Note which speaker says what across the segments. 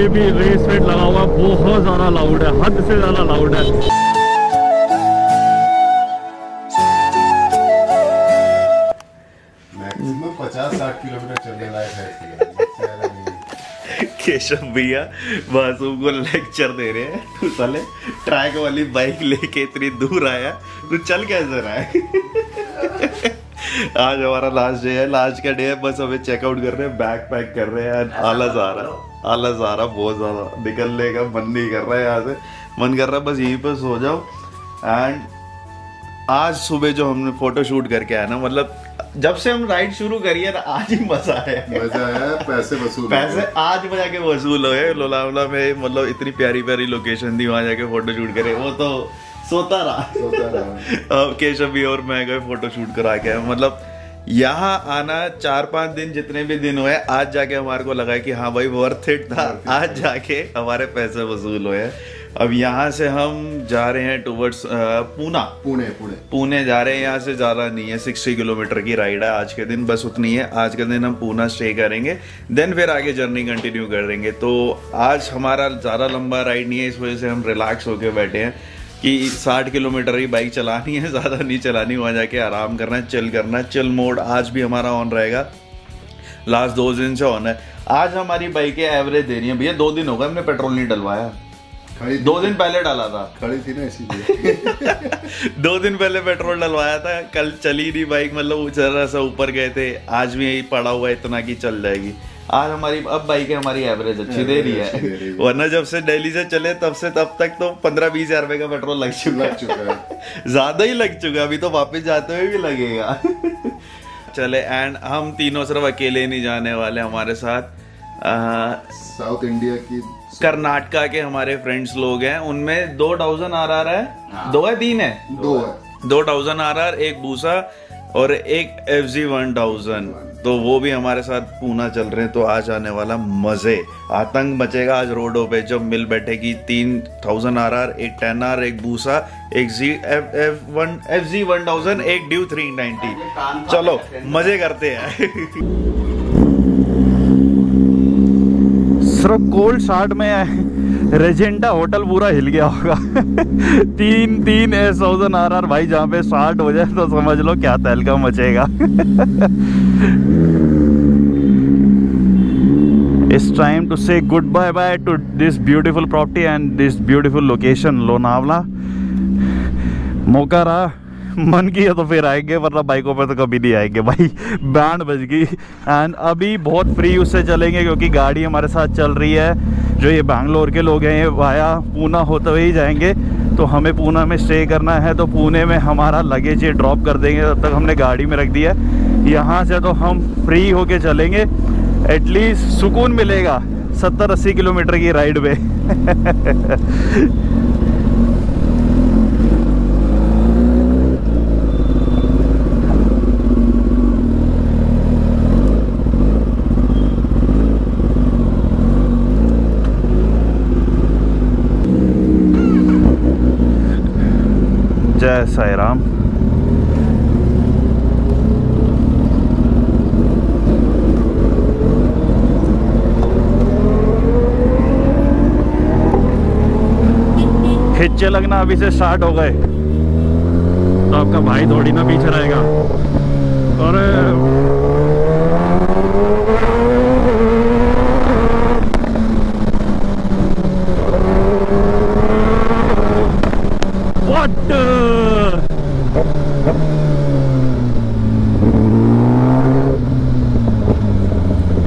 Speaker 1: ये भी race wait लगा हुआ, बहुत ज्यादा लाउड है, हद से ज्यादा लाउड है।
Speaker 2: मैक्सिमम 50-60 किलोमीटर चलने लायक है।
Speaker 3: केशव भैया मासूम को लेक्चर दे रहे हैं, तू साले ट्रैक वाली बाइक लेके इतनी दूर आया, तू चल कैसे रहा है? आज हमारा लास्ट डे है, लास्ट का डे है, बस हमें चेकआउट कर रहे हैं, बैग पैक कर रहे हैं। आलस आ रहा बहुत ज्यादा, निकलने का मन नहीं कर रहा है यहाँ से, मन कर रहा है बस यहीं पर सो जाओ। एंड आज सुबह जो हमने फोटो शूट करके आया ना, मतलब जब से हम राइड शुरू करिए ना, आज ही मजा आया। पैसे आज में जाके वसूल हुए लोनावला में, मतलब इतनी प्यारी प्यारी लोकेशन थी, वहां जाके फोटो शूट करे, वो तो सोता रहा। केशव भी और मैं गए फोटो शूट करा के, मतलब यहाँ आना 4-5 दिन जितने भी दिन हुए, आज जाके हमारे को लगा कि हाँ भाई वर्थ इट था, आज जाके हमारे पैसे वसूल हुए। अब यहाँ से हम जा रहे हैं टुवर्ड्स पुणे जा रहे हैं। यहाँ से ज़्यादा नहीं है, 60 किलोमीटर की राइड है आज के दिन, बस उतनी है। आज के दिन हम पुणे स्टे करेंगे, देन फिर आगे जर्नी कंटिन्यू कर देंगे। तो आज हमारा ज़्यादा लंबा राइड नहीं है, इस वजह से हम रिलैक्स होके बैठे हैं कि 60 किलोमीटर ही बाइक चलानी है, ज़्यादा नहीं चलानी, वहाँ जाके आराम करना है, चिल करना है। चिल मोड आज भी हमारा ऑन रहेगा, लास्ट 2 दिन से ऑन है। आज हमारी बाइकें एवरेज दे रही हैं भैया, 2 दिन हो गए हमने पेट्रोल नहीं डलवाया, 2 दिन पहले डाला था, खड़ी थी ना इसीलिए। 2 दिन पहले पेट्रोल डलवाया था, कल चली नहीं बाइक, मतलब जरा सा ऊपर गए थे, आज भी यही पड़ा हुआ इतना की चल जाएगी। आज हमारी अब बाइक हमारी एवरेज अच्छी दे रही है, वरना जब से दिल्ली से चले तब से तब तक तो 15-20 हज़ार रुपए का पेट्रोल लग चुका है, ज्यादा ही लग चुका है, अभी तो वापस जाते हुए भी लगेगा। चले, एंड हम तीनों सिर्फ अकेले नहीं जाने वाले, हमारे साथ
Speaker 2: साउथ इंडिया की
Speaker 3: कर्नाटका के हमारे फ्रेंड्स लोग हैं, उनमें 2000 RR है, 2 है 3 है, 2000 RR, एक बूसा और एक FZ 1000, तो वो भी हमारे साथ पूना चल रहे हैं। तो आज आने वाला मजे, आतंक मचेगा आज रोडों पे, जब मिल बैठेगी 3000 RR, एक 10R, एक बूसा, एक FZ 1000, एक ड्यू 390। चलो मजे करते हैं।
Speaker 1: सिर्फ कोल्ड स्टार्ट में रेजेंटा होटल पूरा हिल गया होगा। 3 S1000 RR भाई, जहाँ पे स्टार्ट हो जाए तो समझ लो क्या तहलका मचेगा। It's time to say goodbye to this beautiful property and this beautiful location, Lonavala. मौका रहा, मन किया तो फिर आएंगे, वरना बाइकों पे तो कभी नहीं आएंगे भाई, बैंड बज गई। एंड अभी बहुत फ्री उससे चलेंगे क्योंकि गाड़ी हमारे साथ चल रही है, जो ये बैंगलोर के लोग हैं, ये वाया पूना होते हुए ही जाएंगे। तो हमें पूना में स्टे करना है, तो पुणे में हमारा लगेज ये ड्रॉप कर देंगे, तब तक हमने गाड़ी में रख दिया है। यहाँ से तो हम फ्री होके चलेंगे, एटलीस्ट सुकून मिलेगा 70-80 किलोमीटर की राइड में। जय साई राम। हिच्चे लगना अभी से स्टार्ट हो गए, तो आपका भाई थोड़ी ना पीछे रहेगा। और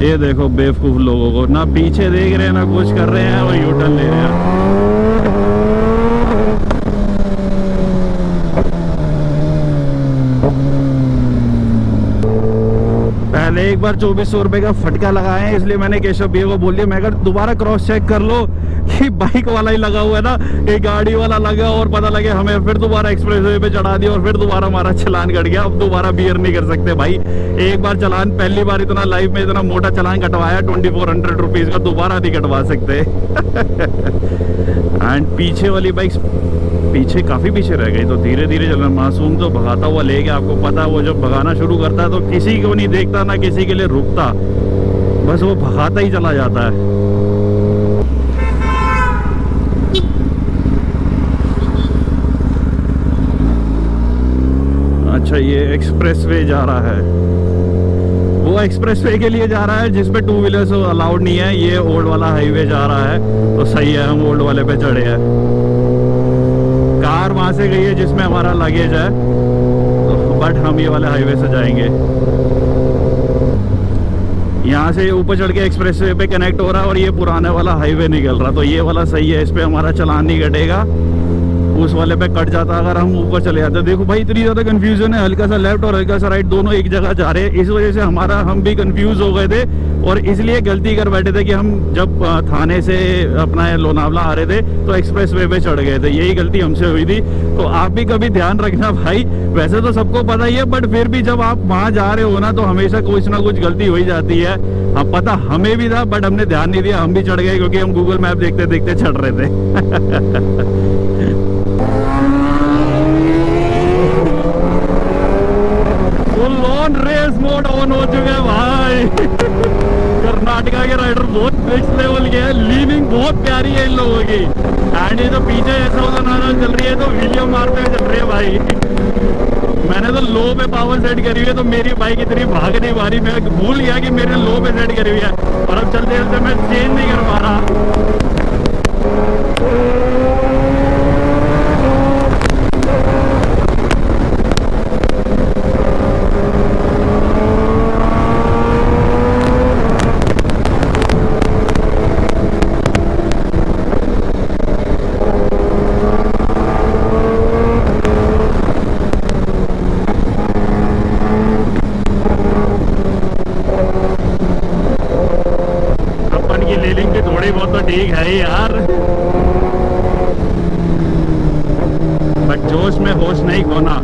Speaker 1: ये देखो बेवकूफ लोगों को, ना पीछे देख रहे हैं ना कुछ कर रहे हैं, और यू टर्न ले रहे हैं। पहले एक बार 2400 रुपए का फटका लगाए हैं, इसलिए मैंने केशव भैया को बोल दिया, मैं अगर दोबारा क्रॉस चेक कर लो कि बाइक वाला ही लगा हुआ है ना, ये गाड़ी वाला लगा, और पता लगे हमें फिर दोबारा एक्सप्रेसवे पे चढ़ा दिया और फिर दोबारा हमारा चलान कट गया। अब दोबारा बियर नहीं कर सकते भाई, एक बार चलान, पहली बार इतना लाइफ में इतना मोटा चलान कटवाया 2400 रुपीज का, दोबारा नहीं कटवा सकते। एंड पीछे वाली बाइक पीछे काफी पीछे रह गई, तो धीरे धीरे चलना। मासूम तो भगाता हुआ ले गया, आपको पता है वो जब भगाना शुरू करता है तो किसी को नहीं देखता, ना किसी के लिए रुकता, बस वो भगाता ही चला जाता है। अच्छा, ये एक्सप्रेसवे जा रहा है, वो एक्सप्रेसवे के लिए जा रहा है जिसपे टू व्हीलर्स अलाउड नहीं है। ये ओल्ड वाला हाईवे जा रहा है, तो सही है, हम ओल्ड वाले पे चढ़े हैं। कार वहां से गई है जिसमें हमारा लगेज है, तो बट हम ये वाले हाईवे से जाएंगे। यहाँ से ऊपर चढ़ के एक्सप्रेसवे पे कनेक्ट हो रहा है और ये पुराने वाला हाईवे निकल रहा, तो ये वाला सही है, इस पे हमारा चालान नहीं कटेगा। उस वाले पे कट जाता अगर हम ऊपर चले जाते। देखो भाई, इतनी ज्यादा कंफ्यूजन है, हल्का सा लेफ्ट और हल्का सा राइट दोनों एक जगह जा रहे हैं। इस वजह से हम भी कंफ्यूज हो गए थे और इसलिए गलती कर बैठे थे कि हम जब थाने से अपना लोनावला आ रहे थे तो एक्सप्रेस वे पे चढ़ गए थे। यही गलती हमसे हुई थी, तो आप भी कभी ध्यान रखना भाई। वैसे तो सबको पता ही है, बट फिर भी जब आप वहां जा रहे हो ना, तो हमेशा कुछ ना कुछ गलती हो ही जाती है। अब पता हमें भी था, बट हमने ध्यान नहीं दिया, हम भी चढ़ गए क्योंकि हम गूगल मैप देखते देखते चढ़ रहे थे। Full on race mode on हो चुके हैं भाई। कर्नाटका के राइडर बहुत नेक्स्ट लेवल के हैं, लीनिंग बहुत प्यारी है इन लोगों की। एंड ये तो पीछे ऐसा होता चल रही है तो व्हीलियो मारते हुए चल रही है भाई। मैंने तो लो पे पावर सेट करी हुई है, तो मेरी बाइक इतनी भाग नहीं पा रही। मैं भूल गया कि मेरे लो पे सेट करी हुई है और अब चलते चलते मैं चेंज नहीं कर पा रहा। ठीक है यार, बट जोश में होश नहीं खोना।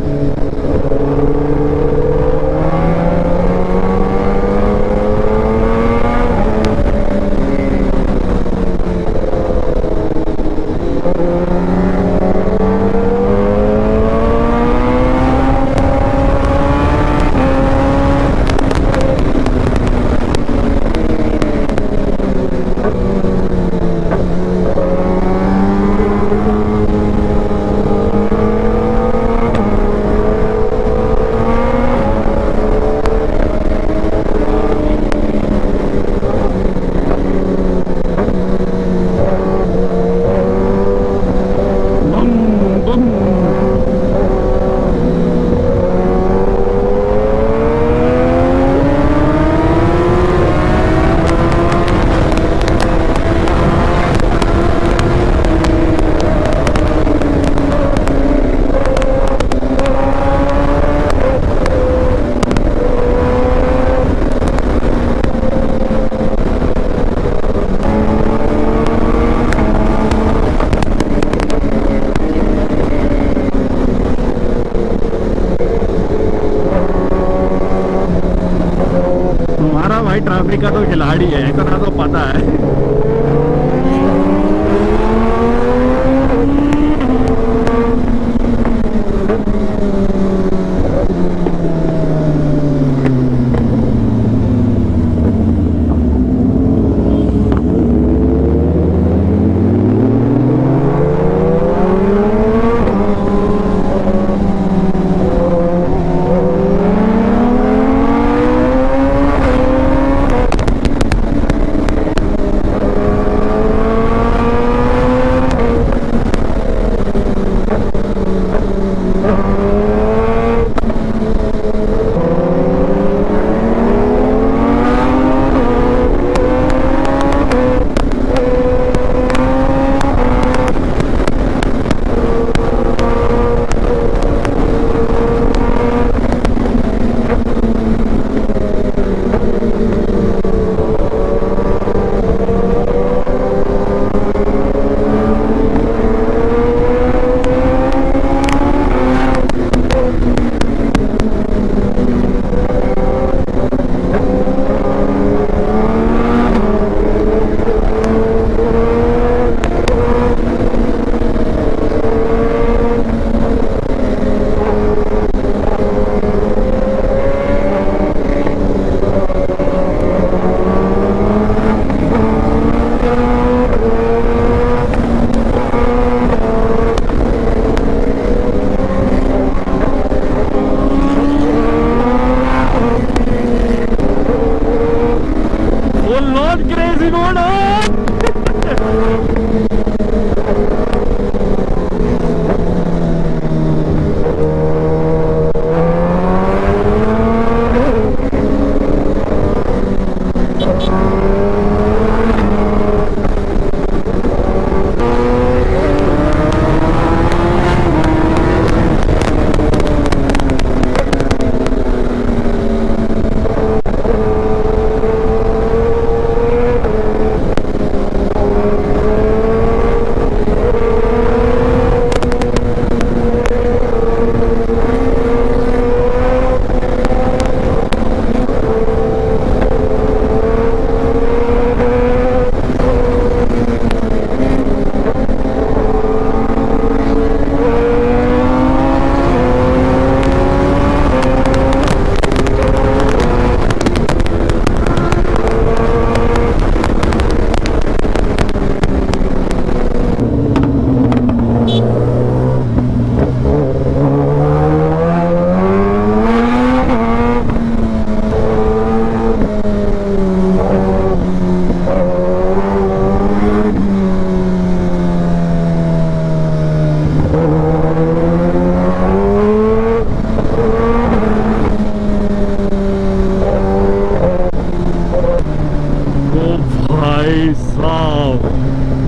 Speaker 1: ट्रैफिक का तो खिलाड़ी है, इतना तो पता है।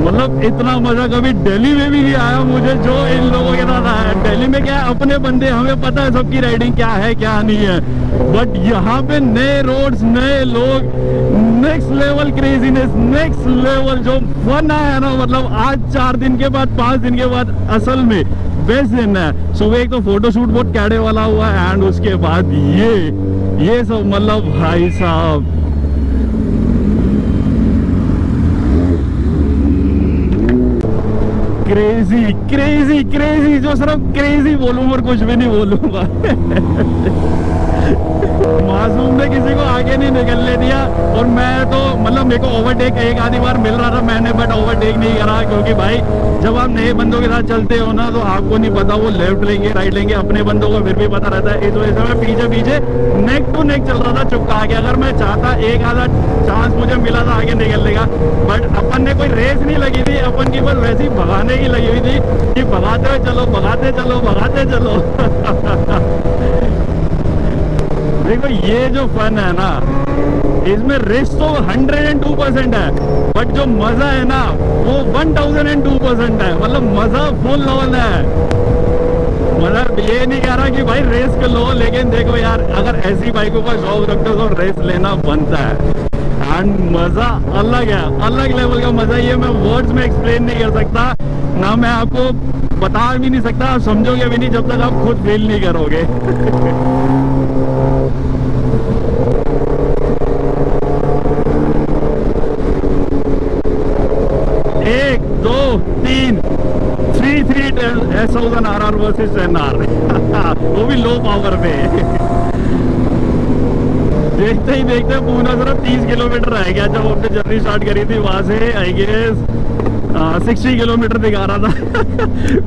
Speaker 1: मतलब इतना मजा कभी दिल्ली में भी नहीं आया मुझे जो इन लोगों के साथ आया। दिल्ली में क्या है, अपने बंदे, हमें पता है सबकी राइडिंग क्या है क्या नहीं है, बट यहाँ पे नए रोड्स, नए लोग, next level craziness, next level जो फन आया ना, मतलब आज 4 दिन के बाद 5 दिन के बाद असल में बेस्ट दिन है। सुबह एक तो फोटोशूट बहुत कैडे वाला हुआ एंड उसके बाद ये सब, मतलब भाई साहब क्रेजी क्रेजी क्रेजी, जो सिर्फ क्रेजी बोलूंगा और कुछ भी नहीं बोलूंगा। मासूम ने किसी को आगे नहीं निकलने दिया और मैं तो मतलब मेरे को ओवरटेक एक आधी बार मिल रहा था मैंने, बट ओवरटेक नहीं करा क्योंकि भाई जब आप नए बंदों के साथ चलते हो ना तो आपको नहीं पता वो लेफ्ट लेंगे राइट लेंगे, अपने बंदों को फिर भी पता रहता है। इस वजह से मैं पीछे पीछे नेक टू नेक चल रहा था चुपका के। अगर मैं चाहता एक आधा चांस मुझे मिला था आगे निकलने का, बट अपन ने कोई रेस नहीं लगी थी, अपन की बस वैसी भगाने की लगी हुई थी कि भगाते हुए चलो भगाते चलो भगाते चलो। देखो ये जो फन है ना, इसमें रिस्क तो 102% है, बट जो मजा है ना वो 1002% है। मतलब मजा फुल लेवल है। मतलब ये नहीं कह रहा कि भाई रेस कर लो, लेकिन देखो यार अगर ऐसी बाइकों का शौक रखते हो तो रेस लेना बनता है। एंड मजा अलग है, अलग लेवल का मजा। ये मैं वर्ड्स में एक्सप्लेन नहीं कर सकता, ना मैं आपको बता भी नहीं सकता, आप समझोगे भी नहीं जब तक आप खुद फील नहीं करोगे। 1 2 3 3 RR वर्सेस NR। वो भी लो पावर पे। देखते ही देखते पूना सिर्फ 30 किलोमीटर रह गया। जब हमने जर्नी स्टार्ट करी थी वहां से आई गेस 60 किलोमीटर दिखा रहा था।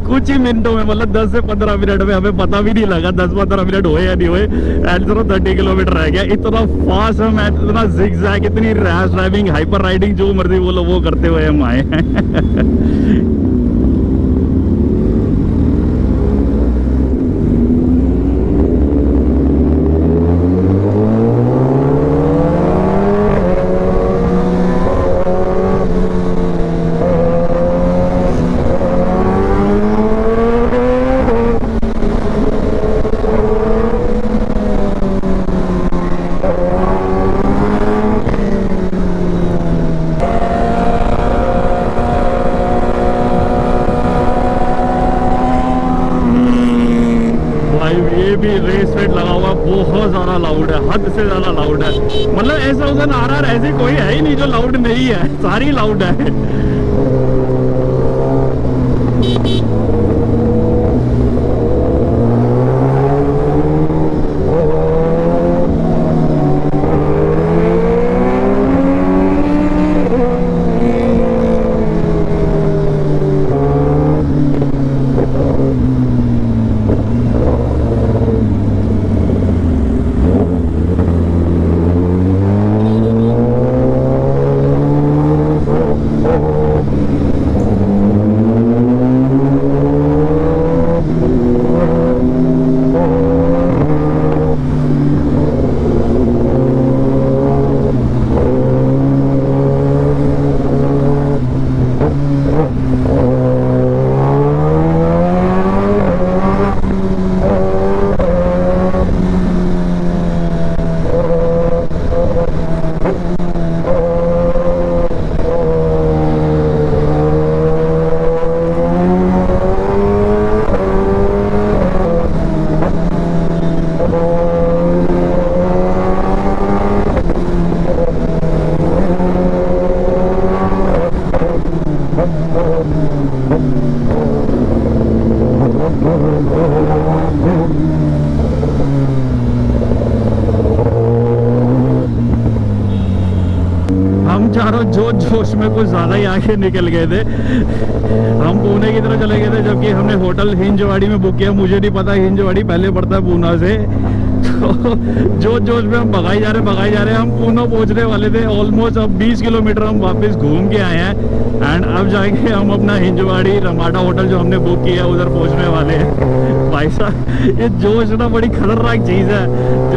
Speaker 1: कुछ ही मिनटों में, मतलब 10 से 15 मिनट में, हमें पता भी नहीं लगा 10-15 मिनट हुए या नहीं हुए। एंड सिर्फ 30 किलोमीटर रह गया। इतना फास्ट है, मैं इतना जिगजैग, इतनी रैश ड्राइविंग, हाइपर राइडिंग, जो मर्जी बोलो वो करते हुए हम आए हैं। बहुत ज्यादा लाउड है, हद से ज्यादा लाउड है। मतलब ऐसा RR ऐसी कोई है ही नहीं जो लाउड नहीं है, सारी लाउड है। जो जोश में कुछ ज़्यादा ही आगे निकल गए थे। हम पुणे की तरफ चले गए थे, जबकि हमने होटल हिंजवाड़ी में बुक किया। मुझे नहीं पता हिंजवाड़ी पहले पड़ता है पूना से। तो जो जोश में हम भगाई जा रहे हैं। हम पूना पहुंचने वाले थे ऑलमोस्ट। अब 20 किलोमीटर हम वापस घूम के आए हैं एंड अब जाएंगे हम अपना हिंजवाड़ी रमाडा होटल जो हमने बुक किया उधर पहुंचने वाले हैं। भाई साहब ये जोश ना बड़ी खतरनाक चीज़ है।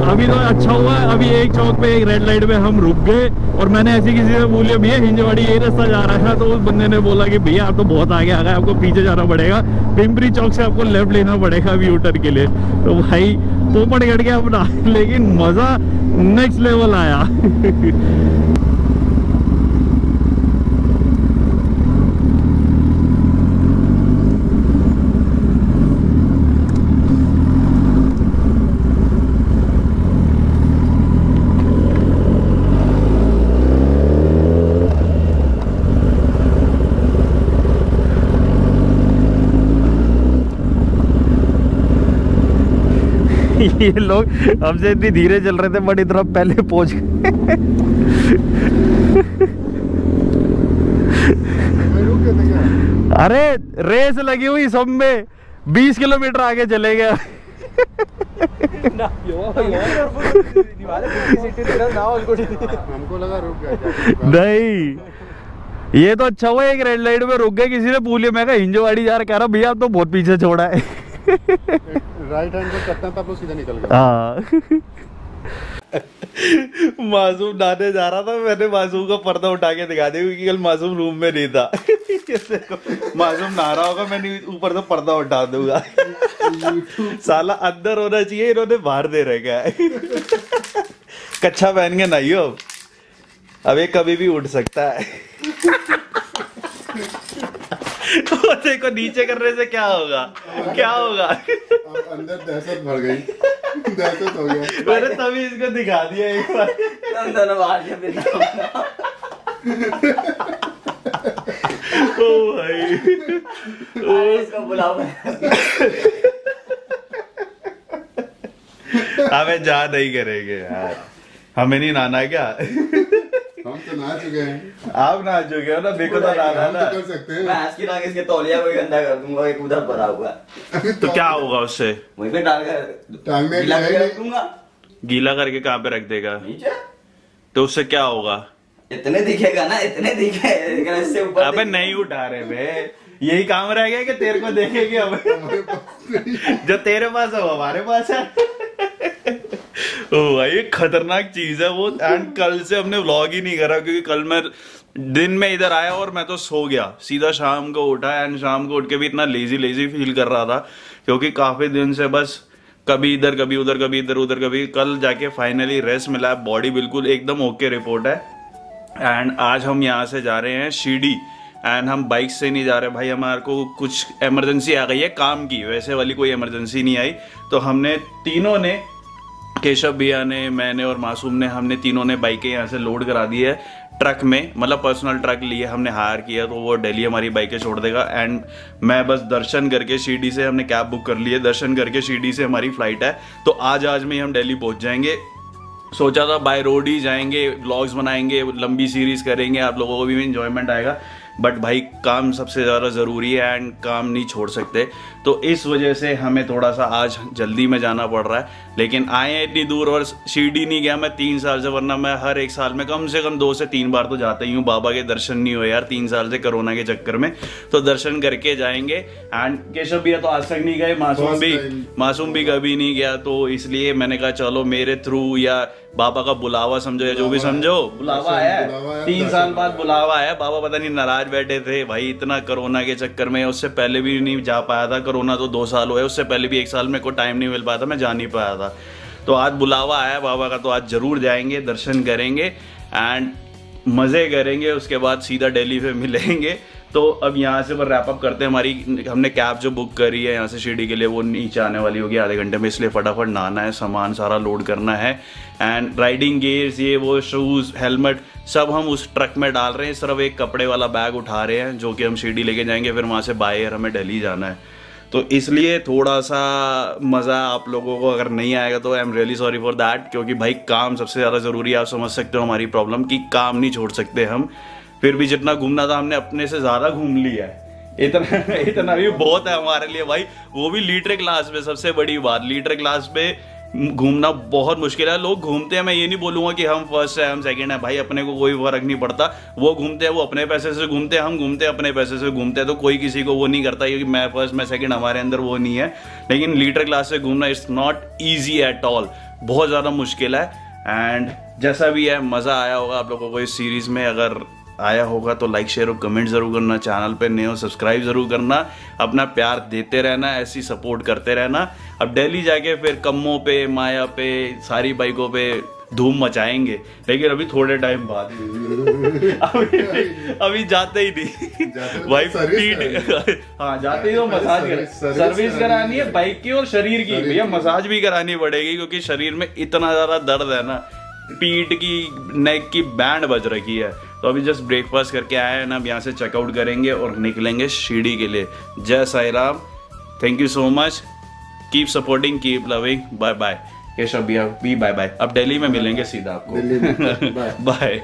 Speaker 1: अभी तो अच्छा हुआ है, अभी एक चौक पे एक रेड लाइट पे हम रुक गए और मैंने ऐसी किसी से बोल लिया भैया हिंजवाड़ी ये रास्ता जा रहा है, तो उस बंदे ने बोला कि भैया आप तो बहुत आगे आ गए, आपको पीछे जाना पड़ेगा, पिंपरी चौक से आपको लेफ्ट लेना पड़ेगा अभी यू टर्न के लिए। तो भाई पोपट कट गया अपना, लेकिन मजा नेक्स्ट लेवल आया। ये लोग हमसे इतनी धीरे चल रहे थे बट इतना पहले पहुंच गए। अरे रेस लगी हुई सब में, 20 किलोमीटर आगे चले गए।
Speaker 2: हमको लगा रुक गया।
Speaker 1: नहीं ये तो अच्छा हुआ एक रेड लाइट में रुक गए, किसी ने पूछ लिया। मैं कहा हिंजवाड़ी जा रहा, कह रहा भैया आप तो बहुत पीछे छोड़ा है।
Speaker 2: राइट हैंड पे करता था, सीधा निकल गया।
Speaker 1: हाँ
Speaker 3: मासूम नहाने जा रहा था, मैंने मासूम का पर्दा उठा के दिखा दिया क्योंकि कल मासूम रूम में नहीं था। मासूम नहा रहा होगा, मैंने ऊपर से पर्दा उठा दूंगा। साला अंदर होना चाहिए, इन्होंने बाहर दे रखा है। कच्छा पहन के नहाइयो, अब ये कभी भी उठ सकता है। तो देखो नीचे करने से क्या होगा, क्या होगा।
Speaker 2: अंदर दहशत भर गई, दहशत हो गया।
Speaker 3: मैंने तभी इसको दिखा दिया एक बार। ओ भाई
Speaker 4: इसको बुलाओ।
Speaker 3: हमें जा नहीं करेंगे यार, हमें नहीं नहाना क्या।
Speaker 2: हम तो नहा चुके हैं।
Speaker 3: आप नहा चुके हो ना, देखो तो नहाना
Speaker 2: हम
Speaker 3: ना।
Speaker 2: तो कर सकते हैं।
Speaker 4: मैं आज की रात इसके तौलिया को गंदा कर दूंगा, एक उधर भरा हुआ
Speaker 3: तो क्या होगा उससे?
Speaker 4: वहीं पे डाल कर
Speaker 2: टांग में
Speaker 4: गीला करके
Speaker 2: लगाएंगे।
Speaker 4: रख दूंगा
Speaker 3: गीला करके कहाँ पे रख देगा?
Speaker 4: नीचे।
Speaker 3: तो उससे क्या होगा?
Speaker 4: इतने दिखेगा ना, इतने दिखेगा, इससे ऊपर
Speaker 3: अबे नहीं उठा रहे बे, यही काम रह गया कि तेरे को देखेंगे हमें। जो तेरे पास है वो हमारे पास है। ओ भाई खतरनाक चीज है वो। एंड कल से हमने व्लॉग ही नहीं करा क्योंकि कल मैं दिन में इधर आया और मैं तो सो गया, सीधा शाम को उठा। एंड शाम को उठ के भी इतना लेजी फील कर रहा था क्योंकि काफी दिन से बस कभी इधर कभी उधर, कभी इधर उधर, कभी। कल जाके फाइनली रेस्ट मिला है, बॉडी बिल्कुल एकदम ओके रिपोर्ट है। एंड आज हम यहाँ से जा रहे हैं शिरडी। एंड हम बाइक से नहीं जा रहे भाई, हमारे को कुछ इमरजेंसी आ गई है काम की, वैसे वाली कोई इमरजेंसी नहीं आई। तो हमने तीनों ने, केशव भैया ने, मैंने और मासूम ने, हमने तीनों ने बाइकें यहाँ से लोड करा दी है ट्रक में, मतलब पर्सनल ट्रक लिए हमने हायर किया, तो वो दिल्ली हमारी बाइकें छोड़ देगा। एंड मैं बस दर्शन करके शिरडी से, हमने कैब बुक कर ली है, दर्शन करके शिरडी से हमारी फ्लाइट है। तो आज में ही हम दिल्ली पहुंच जाएंगे। सोचा था बाय रोड ही जाएंगे, व्लॉग्स बनाएंगे, लंबी सीरीज करेंगे, आप लोगों को भी एंजॉयमेंट आएगा। बट भाई काम सबसे ज़्यादा ज़रूरी है एंड काम नहीं छोड़ सकते, तो इस वजह से हमें थोड़ा सा आज जल्दी में जाना पड़ रहा है। लेकिन आए हैं इतनी दूर, और शिरडी नहीं गया मैं 3 साल से, वरना मैं हर एक साल में कम से कम 2 से 3 बार तो जाता ही हूँ। बाबा के दर्शन नहीं हुए यार 3 साल से कोरोना के चक्कर में, तो दर्शन करके जाएंगे। एंड केशव भैया तो आज तक नहीं गए, मासूम भी कभी नहीं गया, तो इसलिए मैंने कहा चलो मेरे थ्रू या बाबा का बुलावा समझो या जो भी समझो, बुलावा आया है 3 साल बाद, बुलावा आया। बाबा पता नहीं नाराज बैठे थे भाई इतना कोरोना के चक्कर में, उससे पहले भी नहीं जा पाया था, कोरोना तो 2 साल हुए, उससे पहले भी 1 साल मेरे को टाइम नहीं मिल पाया था, मैं जा नहीं पाया था। तो आज बुलावा आया बाबा का, तो आज जरूर जाएंगे, दर्शन करेंगे एंड मजे करेंगे, उसके बाद सीधा दिल्ली पे मिलेंगे। तो अब यहाँ से बस रैप अप करते हैं। हमारी हमने कैब जो बुक करी है यहाँ से शिरडी के लिए, वो नीचे आने वाली होगी आधे घंटे में, इसलिए फटाफट नहाना है, सामान सारा लोड करना है। एंड राइडिंग गियर्स, ये वो शूज़, हेलमेट सब हम उस ट्रक में डाल रहे हैं। सिर्फ एक कपड़े वाला बैग उठा रहे हैं जो कि हम शिरडी लेके जाएंगे, फिर वहाँ से बाय एयर हमें दिल्ली जाना है। तो इसलिए थोड़ा सा मज़ा आप लोगों को अगर नहीं आएगा तो I am really sorry for that, क्योंकि भाई काम सबसे ज़्यादा ज़रूरी है। आप समझ सकते हो हमारी प्रॉब्लम, कि काम नहीं छोड़ सकते हम। फिर भी जितना घूमना था हमने अपने से ज्यादा घूम लिया है। इतना भी बहुत है हमारे लिए भाई। वो भी लीटर क्लास में, सबसे बड़ी बात लीटर क्लास में घूमना बहुत मुश्किल है। लोग घूमते हैं, मैं ये नहीं बोलूंगा कि हम फर्स्ट है हम सेकंड है, भाई अपने को कोई फर्क नहीं पड़ता। वो घूमते हैं, वो अपने पैसे से घूमते हैं, हम घूमते हैं अपने पैसे से घूमते हैं। तो कोई किसी को वो नहीं करता कि मैं फर्स्ट मैं सेकंड, हमारे अंदर वो नहीं है। लेकिन लीटर क्लास से घूमना it's not easy at all, बहुत ज़्यादा मुश्किल है। एंड जैसा भी है मज़ा आया होगा आप लोगों को इस सीरीज़ में। अगर आया होगा तो लाइक शेयर और कमेंट जरूर करना, चैनल पे नए हो सब्सक्राइब जरूर करना, अपना प्यार देते रहना, ऐसी सपोर्ट करते रहना। अब दिल्ली जाके फिर कम्मो पे, माया पे, सारी बाइकों पे धूम मचाएंगे, लेकिन अभी थोड़े टाइम बाद अभी जाते ही नहीं भाई पीठ। हाँ जाते ही तो मसाज सर्विस करानी है बाइक की और शरीर की, भैया मसाज भी करानी पड़ेगी क्योंकि शरीर में इतना ज्यादा दर्द है ना, पीठ की नेक की बैंड बज रखी है। तो अभी जस्ट ब्रेकफास्ट करके आए हैं ना, अब यहाँ से चेकआउट करेंगे और निकलेंगे शिरडी के लिए। जय Sai Ram, thank you so much, keep supporting, keep loving, bye bye. Keshav भैया भी बाय बाय। अब दिल्ली में मिलेंगे सीधा आपको, बाय।